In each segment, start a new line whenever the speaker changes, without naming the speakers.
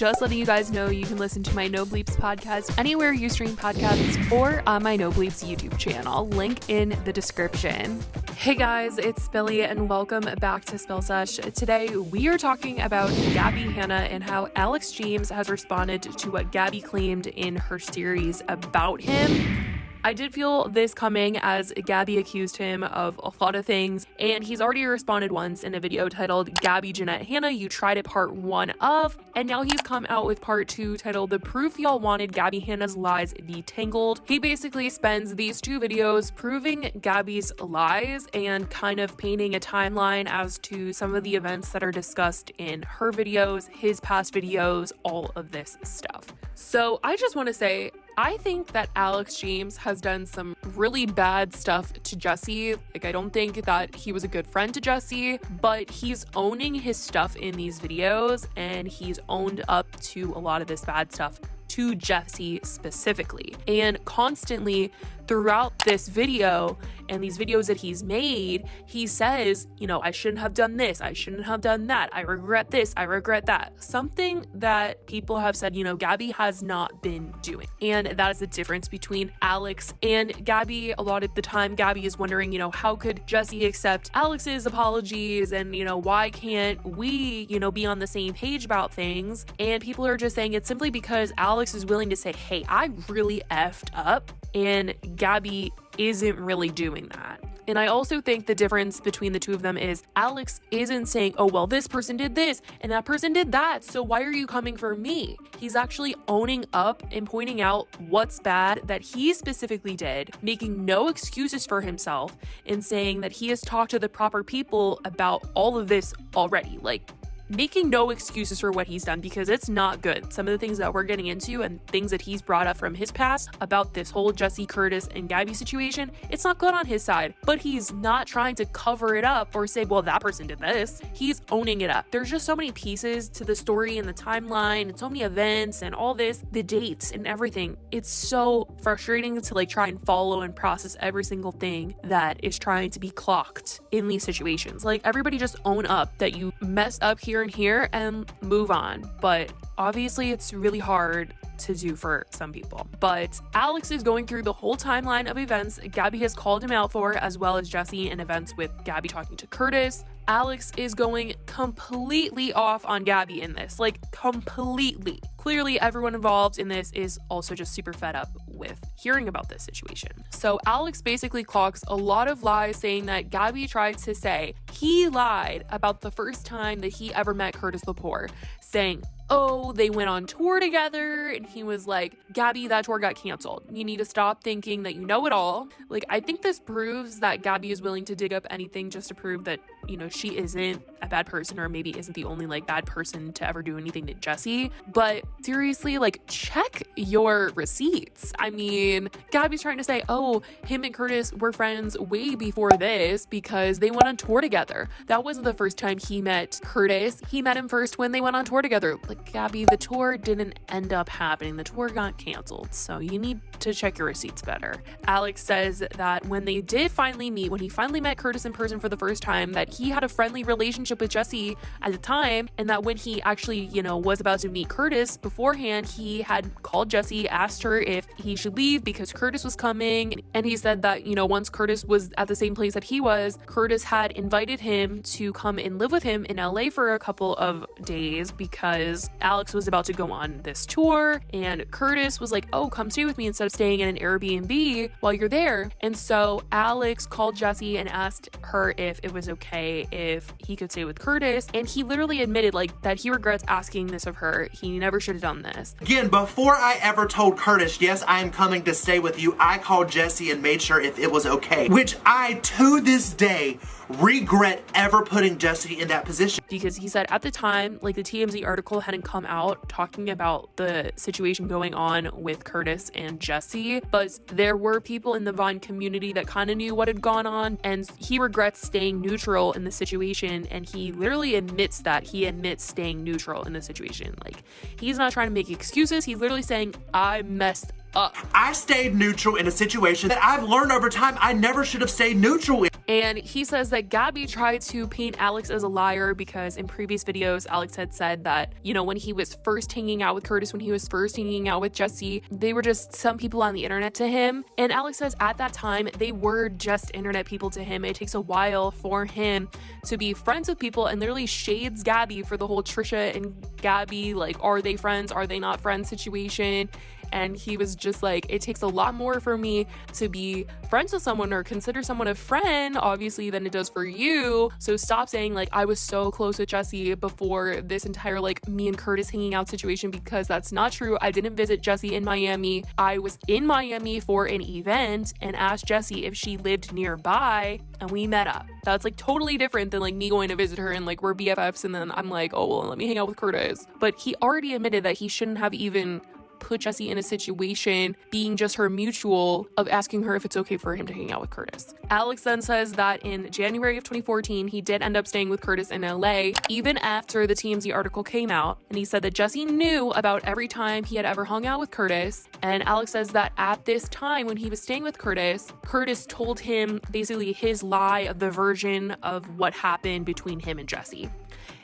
Just letting you guys know you can listen to my No Bleeps podcast anywhere you stream podcasts or on my No Bleeps YouTube channel. Link in the description. Hey guys, it's Billy and welcome back to Spill Sesh. Today we are talking about Gabbie Hanna and how Alex James has responded to what Gabbie claimed in her series about him. I did feel this coming as Gabbie accused him of a lot of things, and he's already responded once in a video titled Gabbie Jeanette Hanna, You Tried It Part 1 of, and now he's come out with Part 2 titled The Proof Y'all Wanted, Gabbie Hanna's Lies Detangled. He basically spends these two videos proving Gabbie's lies and kind of painting a timeline as to some of the events that are discussed in her videos, his past videos, all of this stuff. So I just want to say, I think that Alex James has done some really bad stuff to Jesse. Like, I don't think that he was a good friend to Jesse, but he's owning his stuff in these videos and he's owned up to a lot of this bad stuff to Jesse specifically. And constantly throughout this video and these videos that he's made, he says, you know, I shouldn't have done this, I shouldn't have done that, I regret this, I regret that. Something that people have said, you know, Gabbie has not been doing. And that is the difference between Alex and Gabbie. A lot of the time, Gabbie is wondering, you know, how could Jesse accept Alex's apologies? And, you know, why can't we, you know, be on the same page about things? And people are just saying it's simply because Alex is willing to say, hey, I really effed up. And Gabbie isn't really doing that. And I also think the difference between the two of them is Alex isn't saying, oh, well, this person did this and that person did that, so why are you coming for me? He's actually owning up and pointing out what's bad that he specifically did, making no excuses for himself and saying that he has talked to the proper people about all of this already. Like, making no excuses for what he's done, because it's not good. Some of the things that we're getting into and things that he's brought up from his past about this whole Jesse, Curtis, and Gabbie situation, it's not good on his side, but he's not trying to cover it up or say, well, that person did this. He's owning it up. There's just so many pieces to the story and the timeline and so many events and all this, the dates and everything. It's so frustrating to like try and follow and process every single thing that is trying to be clocked in these situations. Like, everybody just own up that you messed up here and here and move on. But obviously it's really hard to do for some people. But Alex is going through the whole timeline of events Gabbie has called him out for, as well as Jesse, and events with Gabbie talking to Curtis. Alex is going completely off on Gabbie in this, like completely. Clearly everyone involved in this is also just super fed up with hearing about this situation. So Alex basically clocks a lot of lies, saying that Gabbie tried to say he lied about the first time that he ever met Curtis Lepore, saying, oh, they went on tour together, and he was like, Gabbie, that tour got canceled. You need to stop thinking that you know it all. Like, I think this proves that Gabbie is willing to dig up anything just to prove that, you know, she isn't a bad person, or maybe isn't the only like bad person to ever do anything to Jesse. But seriously, like, check your receipts. I mean, Gabbie's trying to say, oh, him and Curtis were friends way before this because they went on tour together. That wasn't the first time he met Curtis. He met him first when they went on tour together. Like, Gabbie, the tour didn't end up happening. The tour got canceled, so you need to check your receipts better. Alex says that when they did finally meet, when he finally met Curtis in person for the first time, that he had a friendly relationship with Jesse at the time, and that when he actually, you know, was about to meet Curtis beforehand, he had called Jesse, asked her if he should leave because Curtis was coming, and he said that, you know, once Curtis was at the same place that he was, Curtis had invited him to come and live with him in LA for a couple of days because Alex was about to go on this tour, and Curtis was like, oh, come stay with me instead of staying in an Airbnb while you're there. And so Alex called Jesse and asked her if it was okay if he could stay with Curtis, and he literally admitted like that he regrets asking this of her. He never should have done this.
Again, before I ever told Curtis, yes, I am coming to stay with you, I called Jesse and made sure if it was okay, which I, to this day, regret ever putting Jesse in that position.
Because he said at the time, like, the TMZ article hadn't come out talking about the situation going on with Curtis and Jesse, but there were people in the Vine community that kind of knew what had gone on, and he regrets staying neutral in the situation, and he literally admits that. He admits staying neutral in the situation. Like, he's not trying to make excuses. He's literally saying, I messed up.
I stayed neutral in a situation that I've learned over time I never should have stayed neutral in.
And he says that Gabbie tried to paint Alex as a liar because in previous videos, Alex had said that, you know, when he was first hanging out with Curtis, when he was first hanging out with Jesse, they were just some people on the internet to him. And Alex says at that time, they were just internet people to him. It takes a while for him to be friends with people, and literally shades Gabbie for the whole Trisha and Gabbie, like, are they friends? Are they not friends situation? And he was just like, it takes a lot more for me to be friends with someone or consider someone a friend, obviously, than it does for you. So stop saying like, I was so close with Jesse before this entire like me and Curtis hanging out situation, because that's not true. I didn't visit Jesse in Miami. I was in Miami for an event and asked Jesse if she lived nearby, and we met up. That's like totally different than like me going to visit her and like we're BFFs and then I'm like, oh, well, let me hang out with Curtis. But he already admitted that he shouldn't have even put Jesse in a situation, being just her mutual, of asking her if it's okay for him to hang out with Curtis. Alex then says that in January of 2014, he did end up staying with Curtis in LA, even after the TMZ article came out. And he said that Jesse knew about every time he had ever hung out with Curtis. And Alex says that at this time, when he was staying with Curtis, Curtis told him basically his lie of the version of what happened between him and Jesse.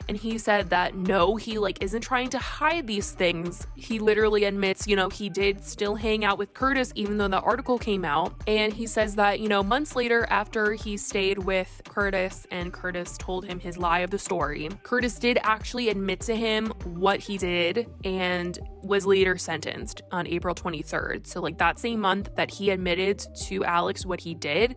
And he said that no, he like isn't trying to hide these things. He literally admits, you know, he did still hang out with Curtis even though the article came out. And he says that, you know, months later after he stayed with Curtis and Curtis told him his lie of the story, Curtis did actually admit to him what he did and was later sentenced on April 23rd. So like that same month that he admitted to Alex what he did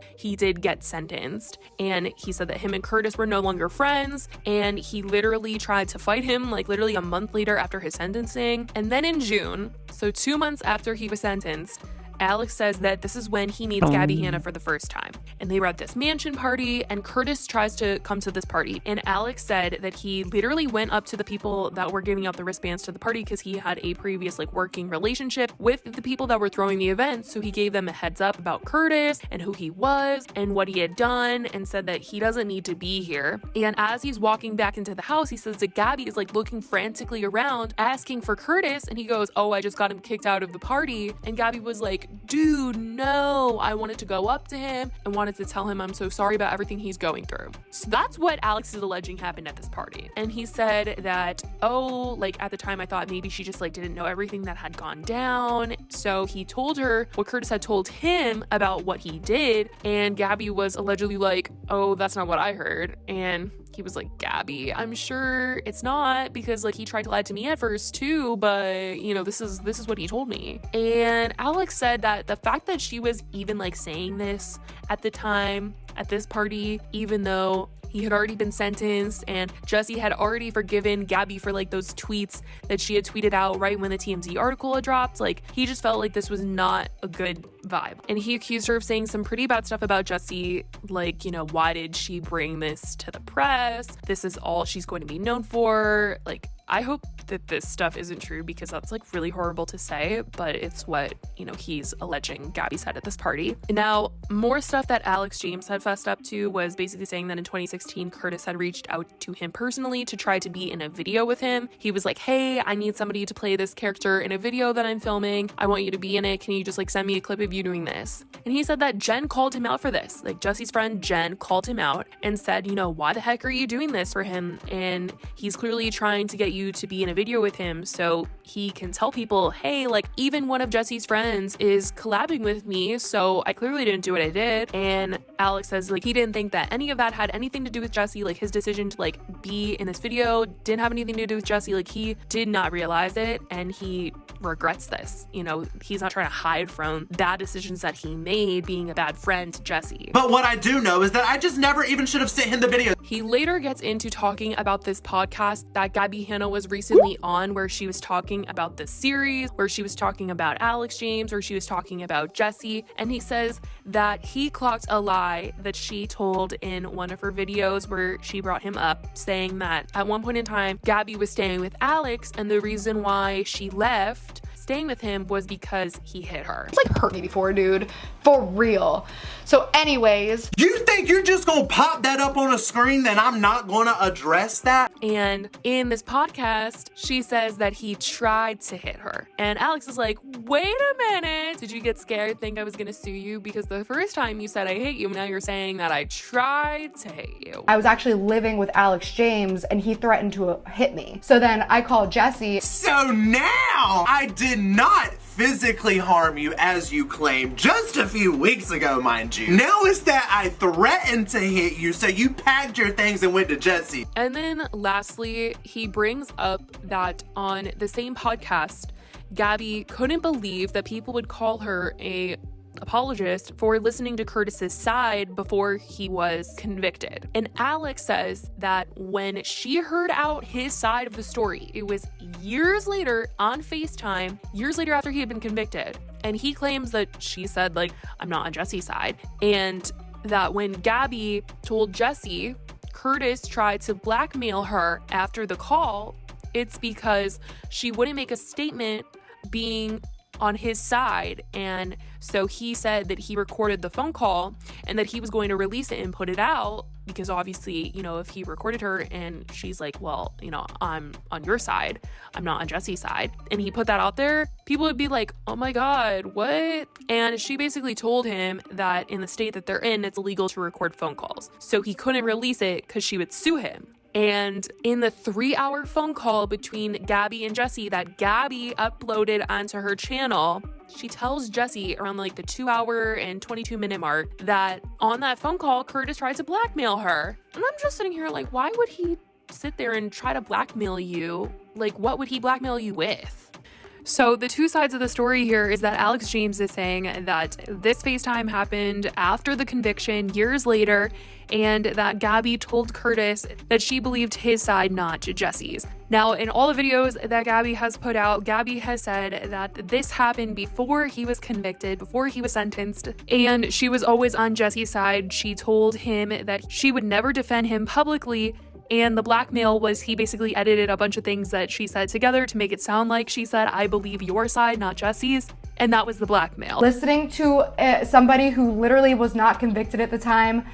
get sentenced. And he said that him and Curtis were no longer friends, and he literally tried to fight him like literally a month later after his sentencing. And then in June, so 2 months after he was sentenced, Alex says that this is when he meets Gabbie Hanna for the first time. And they were at this mansion party, and Curtis tries to come to this party. And Alex said that he literally went up to the people that were giving out the wristbands to the party because he had a previous like working relationship with the people that were throwing the event. So he gave them a heads up about Curtis and who he was and what he had done, and said that he doesn't need to be here. And as he's walking back into the house, he says that Gabbie is like looking frantically around, asking for Curtis. And he goes, oh, I just got him kicked out of the party. And Gabbie was like, dude, no. I wanted to go up to him and wanted to tell him I'm so sorry about everything he's going through. So that's what Alex is alleging happened at this party. And he said that, oh, like at the time I thought maybe she just like didn't know everything that had gone down. So he told her what Curtis had told him about what he did. And Gabbie was allegedly like, oh, that's not what I heard. And he was like, Gabbie, I'm sure it's not, because like he tried to lie to me at first too, but you know, this is what he told me. And Alex said that the fact that she was even like saying this at the time at this party, even though he had already been sentenced and Jesse had already forgiven Gabbie for like those tweets that she had tweeted out right when the TMZ article had dropped, like he just felt like this was not a good vibe. And he accused her of saying some pretty bad stuff about Jesse, like, you know, why did she bring this to the press? This is all she's going to be known for. Like, I hope that this stuff isn't true, because that's like really horrible to say, but it's what, you know, he's alleging Gabbie said at this party. And now more stuff that Alex James had fessed up to was basically saying that in 2016, Curtis had reached out to him personally to try to be in a video with him. He was like, hey, I need somebody to play this character in a video that I'm filming. I want you to be in it. Can you just like send me a clip of you doing this? And he said that Jen called him out for this. Like Jesse's friend Jen called him out and said, you know, why the heck are you doing this for him? And he's clearly trying to get you to be in a video with him so he can tell people, hey, like even one of Jesse's friends is collabing with me, so I clearly didn't do what I did. And Alex says like he didn't think that any of that had anything to do with Jesse. Like his decision to like be in this video didn't have anything to do with Jesse. Like he did not realize it, and he regrets this. You know, he's not trying to hide from bad decisions that he made being a bad friend to Jesse.
But what I do know is that I just never even should have sent him the video.
He later gets into talking about this podcast that Gabbie Hanna was recently on, where she was talking about the series, where she was talking about Alex James, where she was talking about Jesse. And he says that he clocked a lie that she told in one of her videos where she brought him up, saying that at one point in time, Gabbie was staying with Alex, and the reason why she left staying with him was because he hit her.
It's like hurt me before, dude. For real. So anyways.
You think you're just gonna pop that up on a screen, then I'm not gonna address that?
And in this podcast, she says that he tried to hit her. And Alex is like, wait a minute. Did you get scared, think I was gonna sue you? Because the first time you said I hate you, now you're saying that I tried to hate you.
I was actually living with Alex James and he threatened to hit me. So then I called Jesse.
So now I did not physically harm you as you claimed just a few weeks ago, mind you. Now it's that I threatened to hit you, so you packed your things and went to Jesse.
And then lastly, he brings up that on the same podcast, Gabbie couldn't believe that people would call her a apologist for listening to Curtis's side before he was convicted. And Alex says that when she heard out his side of the story, it was years later on FaceTime, years later after he had been convicted. And he claims that she said, like, I'm not on Jesse's side. And that when Gabbie told Jesse Curtis tried to blackmail her after the call, it's because she wouldn't make a statement being on his side. And so he said that he recorded the phone call and that he was going to release it and put it out because obviously, you know, if he recorded her and she's like, well, you know, I'm on your side, I'm not on Jesse's side, and he put that out there, people would be like, oh my God, what? And she basically told him that in the state that they're in, it's illegal to record phone calls. So he couldn't release it because she would sue him. And in the 3-hour phone call between Gabbie and Jesse that Gabbie uploaded onto her channel, she tells Jesse around like the 2-hour and 22-minute mark that on that phone call, Curtis tried to blackmail her. And I'm just sitting here like, why would he sit there and try to blackmail you? Like, what would he blackmail you with? So the two sides of the story here is that Alex James is saying that this FaceTime happened after the conviction years later, and that Gabbie told Curtis that she believed his side, not Jesse's. Now, in all the videos that Gabbie has put out, Gabbie has said that this happened before he was convicted, before he was sentenced, and she was always on Jesse's side. She told him that she would never defend him publicly. And the blackmail was he basically edited a bunch of things that she said together to make it sound like she said, I believe your side, not Jesse's. And that was the blackmail.
Listening to somebody who literally was not convicted at the time,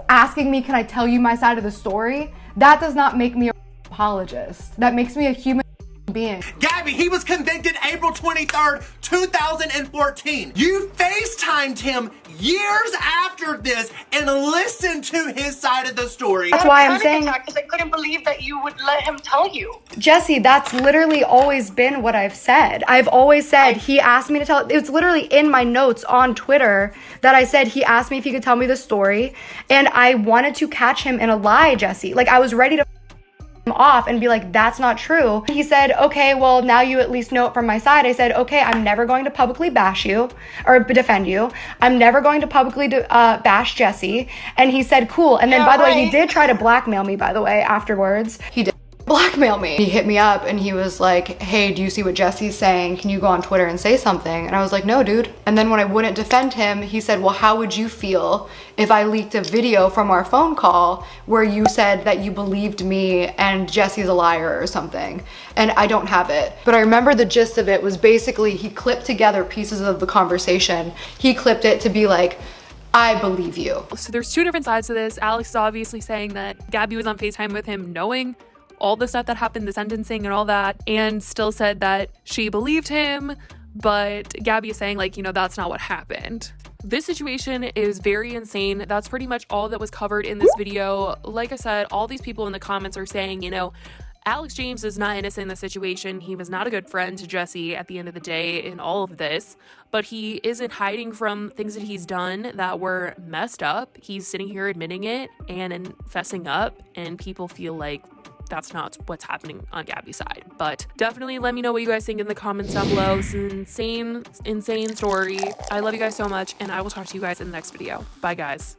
asking me, can I tell you my side of the story? That does not make me an apologist. That makes me a human being.
Gabbie, he was convicted April 23rd, 2014. You FaceTimed him years after this and listened to his side of the story.
That's why I'm saying,
because I couldn't believe that you would let him tell you.
Jesse, that's literally always been what I've said. I've always said he asked me to tell. It's literally in my notes on Twitter that I said he asked me if he could tell me the story, and I wanted to catch him in a lie, Jesse. Like, I was ready to off and be like, that's not true. He said, okay, well, now you at least know it from my side. I said, okay, I'm never going to publicly bash you or defend you. I'm never going to publicly bash Jesse. And he said, cool. And then, by the way, he did try to blackmail me, by the way, afterwards. He did blackmail me. He hit me up and he was like, hey, do you see what Jesse's saying? Can you go on Twitter and say something? And I was like, no, dude. And then when I wouldn't defend him, he said, well, how would you feel if I leaked a video from our phone call where you said that you believed me and Jesse's a liar or something? And I don't have it. But I remember the gist of it was basically he clipped together pieces of the conversation. He clipped it to be like, I believe you.
So there's two different sides to this. Alex is obviously saying that Gabbie was on FaceTime with him knowing all the stuff that happened, the sentencing and all that, and still said that she believed him, but Gabbie is saying, like, you know, that's not what happened. This situation is very insane. That's pretty much all that was covered in this video. Like I said, all these people in the comments are saying, you know, Alex James is not innocent in the situation. He was not a good friend to Jesse at the end of the day in all of this, but he isn't hiding from things that he's done that were messed up. He's sitting here admitting it and fessing up, and people feel like that's not what's happening on Gabbie's side. But definitely let me know what you guys think in the comments down below. It's an insane story. I love you guys so much, and I will talk to you guys in the next video. Bye, guys.